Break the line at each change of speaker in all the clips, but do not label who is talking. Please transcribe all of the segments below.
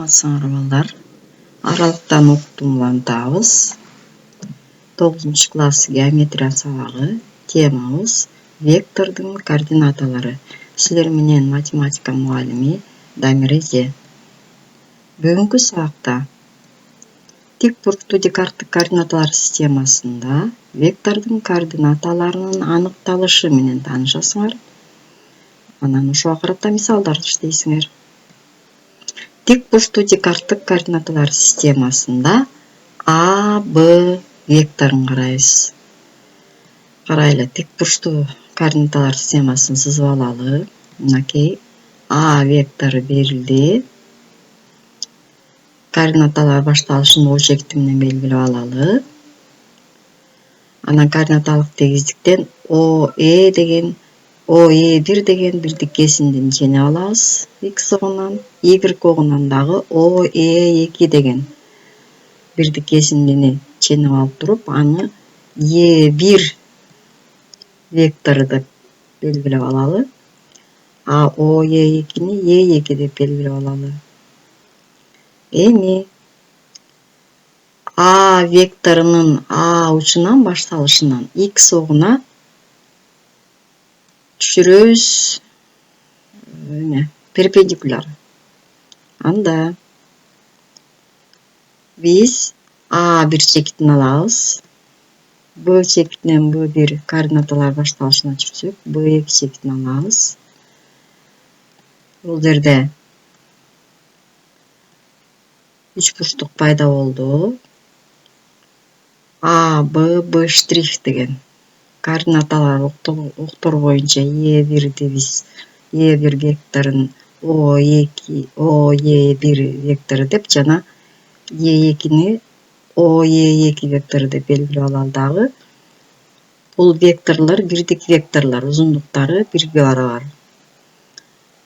Саламатсыңар балдар. Аралыктан окутууну улантабыз. 9-класс геометрия сабагы. Темабыз вектордун координаталары. Силер менен математика мугалими Дамир эже. Бүгүнкү сабакта тик бурчтуу декарттык координаталар системасында вектордун координаталарынын аныкталышы менен таанышасыңар. Анан ошого карата мисалдарды иштейсиңер. Тик бурчтуу декарттык координаталар системасында А, Б векторун карайбыз. Карайлы, тик бурчтуу координаталар системасын сызып алалы. Мынакей А вектору берилди. Координаталар башталышын О чекити менен белгилеп алалы. Анан координаталык тегиздиктен ОЭ1 деген бирдиккесиндин ченип алабыз. X огунан, Y огунан дагы ОЭ2 деген бирдиккесиндини ченип алып туруп, аны Е1 вектору деп белгилеп алалы. А ОЭ2-ни Е2 деп белгилеп алалы. Эми А векторунун А учунан башталышынан X огуна түшүрөбүз перпендикуляр. Анда биз А1 чекитин алабыз. Б чекитинен Б1 координаталар башталышына түшүрсөк, Б2 чекитин алабыз. Бул жерде үч бурчтук пайда болду. А, Б, Б' деген координаталар октор боюнча Е1-ди биз Е1 векторун ОЕ1 вектору деп жана Е2-ни ОЕ2 вектору деп белгилеп алалы дагы. Бул векторлор бирдик векторлор, узундуктары бирге барабар.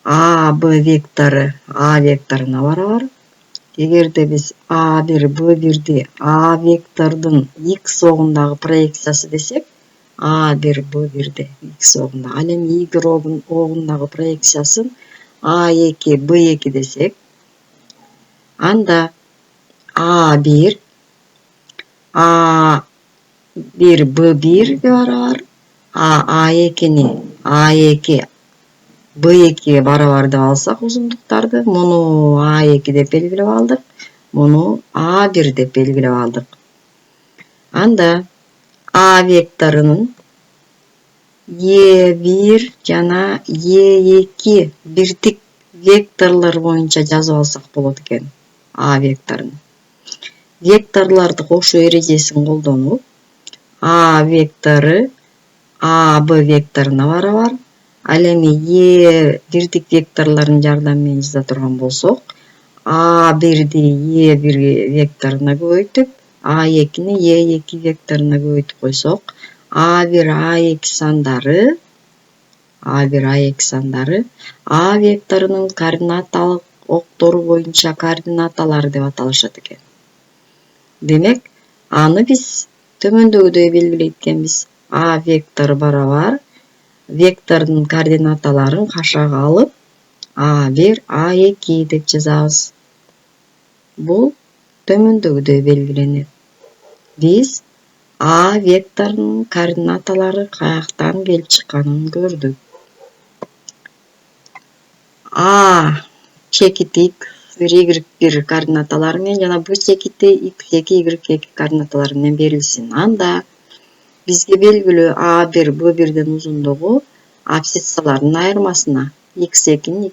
А, Б вектору А векторуна барабар. Эгерде биз А1, Б1-ди А вектордун X огундагы проекциясы десек, А1, Б1-ди X огунда, ал эми Y огундагы проекциясын А2, Б2 десек, анда А1, Б1ге барабар, А2-ни А2, Б2ге барабар деп алсак узундуктарды, муну А2 деп белгилеп алдык, муну А1 деп белгилеп алдык. Анда А векторунун Е1 жана Е2 бирдик векторлор боюнча жазып алсак болот экен. А векторун. Векторлорду кошуу эрежесин колдонуп, А вектору А, Б векторуна барабар. Ал эми Е бирдик векторлордун жардамы менен жаза турган болсок, А1-ди Е1 векторуна көбөйтүп, А2-ни Е2 векторуна көбөйтүп койсок, А1, А2 сандары А векторунун координаталык октору боюнча координаталар деп аталышат экен. Демек, аны биз төмөндөгүдөй белгилейт экенбиз. А вектору барабар вектордун координаталарын кашаага алып, А1, А2 деп жазабыз. Бул төмөндөгүдөй белгиленет. Биз А векторунун координаталары каяктан келип чыкканын көрдүк. А чекити X1, Y1 координаталары менен жана Б чекити X2, Y2 координаталары менен берилсин. Анда бизге белгилүү А1, Б1дин узундугу абсциссалардын айырмасына X2 менен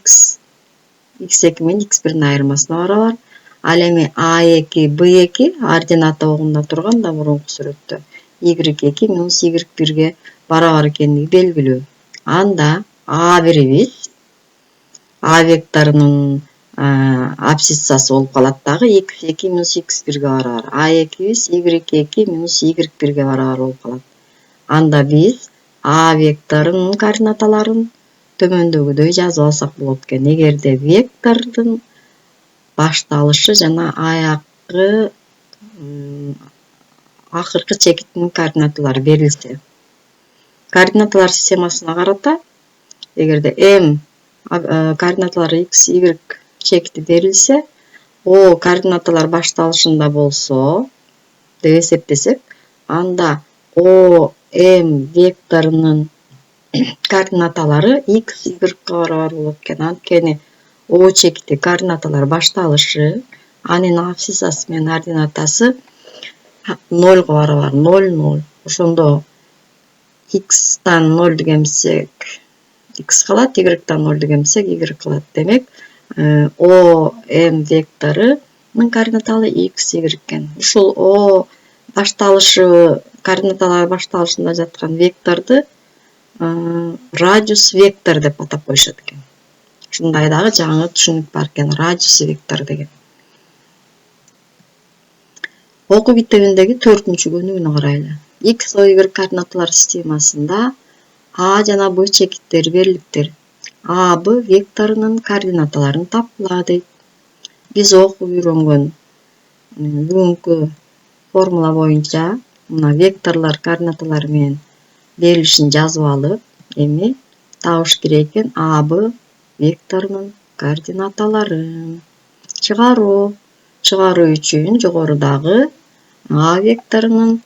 X1-дин айырмасына барабар. Ал эми А2, Б2 ордината огунда турган да мурунку сүрөттө Y2 минус Y1ге барабар экендиги белгилүү. Анда А1 А векторунун абсциссасы болуп калат дагы X2 минус X1ге барабар. А2 Y2 минус Y1ге барабар болуп калат. Анда биз А векторунун координаталарын төмөндөгүдөй жазып алсак болот экен. Эгерде вектордун башталышы жана акыркы чекитинин координаталары берилсе. Координаталар системасына карата, эгерде М координаталары X, Y чекити берилсе, O координаталар башталышында болсо деп эсептесек, анда O, M векторунун координаталары x, y барабар болот экен. Анткени O чекити координаталар башталышы, анын абсциссасы менен ординатасы 0 барабар, 0, 0. Ошондо x'тан 0 дегенсек x калат, y-тан 0 дегенсек y калат. Демек, O, M векторунун координаталы x, y экен. Ушул O башталышы, координаталар башталышында жаткан векторду радиус вектор деп атап коюшат экен. Ушундай дагы жаңы түшүнүк бар экен, радиус вектор деген. Окуу китебиндеги 4-чү көнүгүүнү карайлы. X, Y координаталар системасында A жана B чекиттери берилиптир. A, B векторунун координаталарын тапкыла дейт. Биз окуп үйрөнгөн бүгүнкү формула боюнча мына векторлор координаталары менен берилишин жазып алып, эми табыш керек экен A, B векторунун координаталарын. Чыгаруу үчүн жогорудагы A векторунун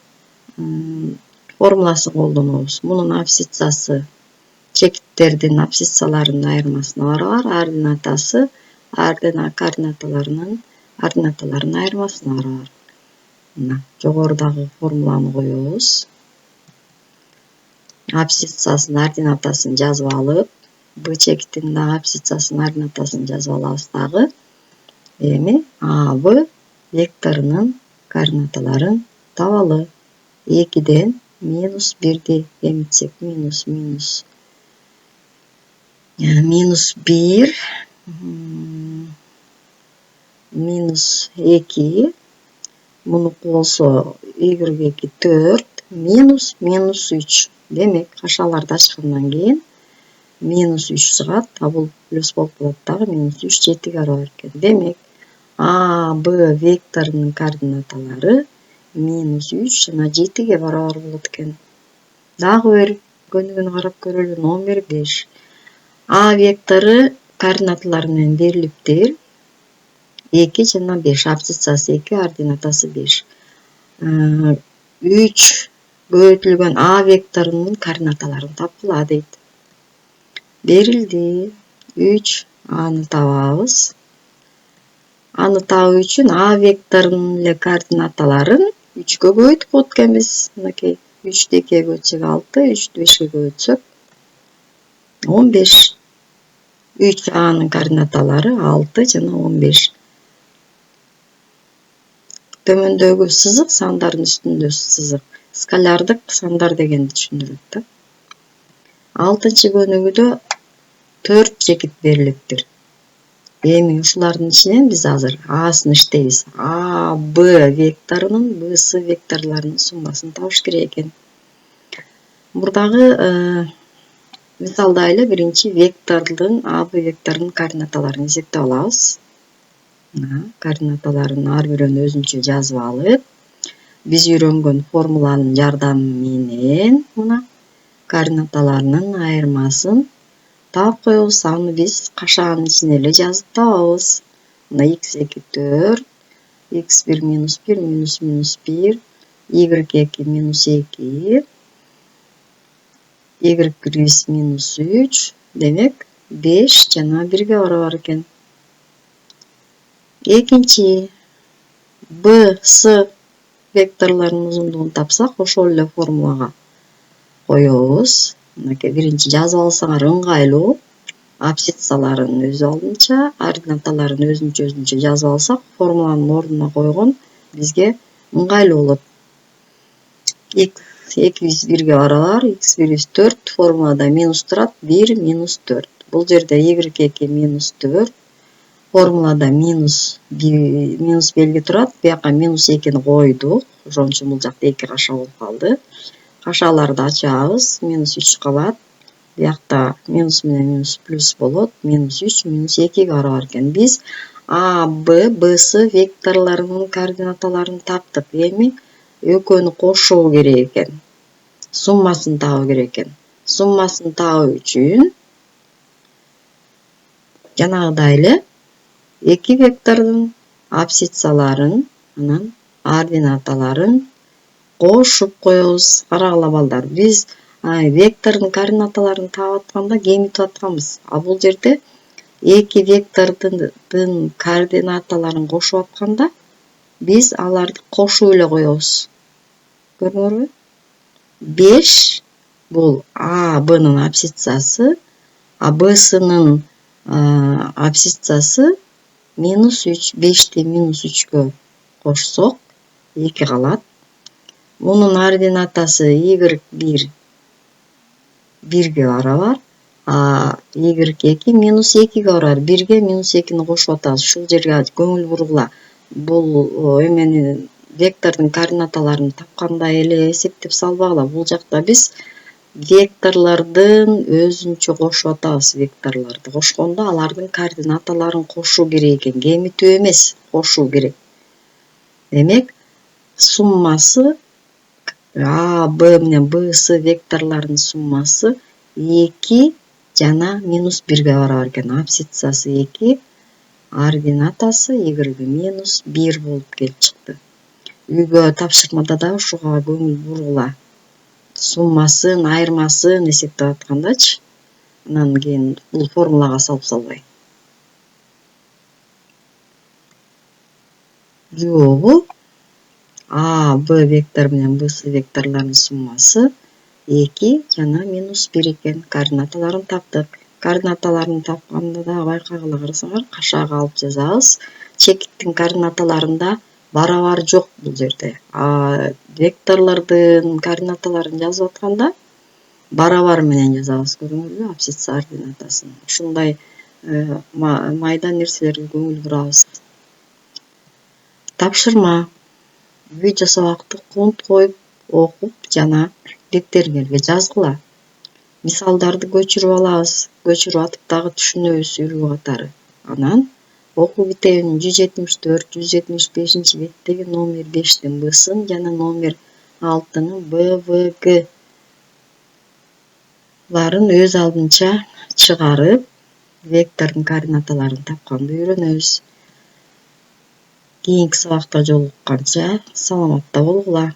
формуласын колдонобуз. Мунун абсциссасы чекиттердин абсциссаларынын айырмасына барабар, ординатасы координаталарынын айырмасына барабар. Мына жогорудагы формуланы коебуз. Абсциссасын, ординатасын жазып алып, B чекитинин дагы абсциссасын, ординатасын жазып алабыз дагы. Эми A, B векторунун координаталарын табалы. 2ден -1ди эметсек, -1, -2, мунуку болсо y2 4, -3. Демек, кашаларды ачкандан кийин -3 чыгат, а бул плюс болуп калат дагы, -3 7ге барабар экен. Демек, A, B векторунун координаталары -3 жана 7ге барабар болот экен. Дагы бир көнүгүүнү карап көрөлү. Номер 5. A вектору координаталары менен берилиптир. 2 жана 5, абсциссасы 2, ординатасы 5. 3 көбөйтүлгөн A векторунун координаталарын тапкыла дейт. Берилди. 3, аны табабыз. Аны табуу үчүн A векторунун эле координаталарын 3кө көбөйтүп коет экенбиз. Мынакей 3ди 2ге көбөтсөк 6, 3ди 5ке көбөтсөк 15. 3 A'нын координаталары 6 жана 15. Төмөндөгү сызык сандардын үстүндө сызык. Скалярдык сандар дегенди түшүндүрөт да. 6-чы көнүгүүдө 4 чекит берилиптир. Эми ушулардын ичинен биз азыр A'сын иштейбиз. A, B векторунун B'с векторлорунун суммасын табыш керек экен. Мурдагы мисалда эле биринчи вектордун A, B векторунун координаталарын эсептеп алабыз. Координаталарын ар бирөөнү өзүнчө жазып алып, биз үйрөнгөн формуланын жардамы менен мына координаталарынын айырмасын таап коебуз. Аны биз кашаанын ичине эле жазып табабыз. Мына x2 4, x1 -1, -1, y2 -2, y1 -3, демек 5 жана 1ге барабар экен. Экинчи B, S векторлорунун узундугун тапсак, ошол эле формулага коебуз. Мынакей биринчи жазып алсаңар ыңгайлуу. Абсциссаларын өз алдынча, ординаталарын өзүнчө жазып алсак, формуланын ордуна койгон бизге ыңгайлуу болот. X 201ге барабар, x1 4, формулада минус турат, 1 -4. Бул жерде y2 -4, формулада минус белги турат, бияка -2-ни койдук. Ошон үчүн бул жакта 2 каша болуп калды. Кашаларды ачабыз, -3 калат. Биякта минус менен минус плюс болот, -3 -2ге барабар экен. Биз A, B, B'с векторлорунун координаталарын таптык. Эми экөөнү кошуу керек экен. Суммасын табуу керек экен. Суммасын табуу үчүн жанагыдай эле 2 вектордун абсциссаларын анан ординаталарын кошуп коебуз. Карагыла балдар, биз вектордун координаталарын таап атканда кемитип атканбыз. А бул жерде эки вектордун координаталарын кошуп атканда биз аларды кошуп эле коебуз. Көрдүңөрбү? 5 бул А, Б'нын абсциссасы, а Б'сынын абсциссасы -3. 5ти -3кө кошсок 2 калат. Мунун ординатасы y1 1ге барабар, а y2 -2ге барабар. 1ге -2-ни кошуп атабыз. Ушул жерге көңүл бургула. Бул эмени вектордун координаталарын тапканда эле эсептеп салбагыла. Бул жакта биз векторлордун өзүнчө кошуп атабыз. Векторлорду кошкондо алардын координаталарын кошуу керек экен. Кемитүү эмес, кошуу керек. Демек, суммасы А, Б менен Б,С векторлорунун суммасы 2 жана -1ге барабар экен. Абсциссасы 2, ординатасы y-1 болуп келип чыкты. Үйгө тапшырмада да ушуга көңүл бургула. Суммасын, айырмасын эсептеп аткандачы. Анан кийин бул формулага салып салбай. Жообу А, Б вектор менен Б,С векторлорунун суммасы 2 жана -1 экен. Координаталарын таптык. Координаталарын тапканда да байкагыла, карасаңар, кашаага алып жазабыз. Чекиттин координаталарында барабар жок бул жерде. А векторлордун координаталарын жазып атканда барабар менен жазабыз. Көрдүңөрбү? Абсцисса ординатасын. Ушундай майда нерселерге көңүл бурабыз. Тапшырма. Видео сабакты конт коюп, окуп жана деттериңерге жазгыла. Мисалдарды көчүрүп алабыз. Көчүрүп атып дагы түшүнөбүз үрүү катары. Анан окуу китебинин 174-175 беттеги номер 5тин Б'сын жана номер 6-нын БВГ-ларын өз алдынча чыгарып, вектордун координаталарын тапканды үйрөнөбүз. Кийинки сабакта жолукканча саламатта болгула.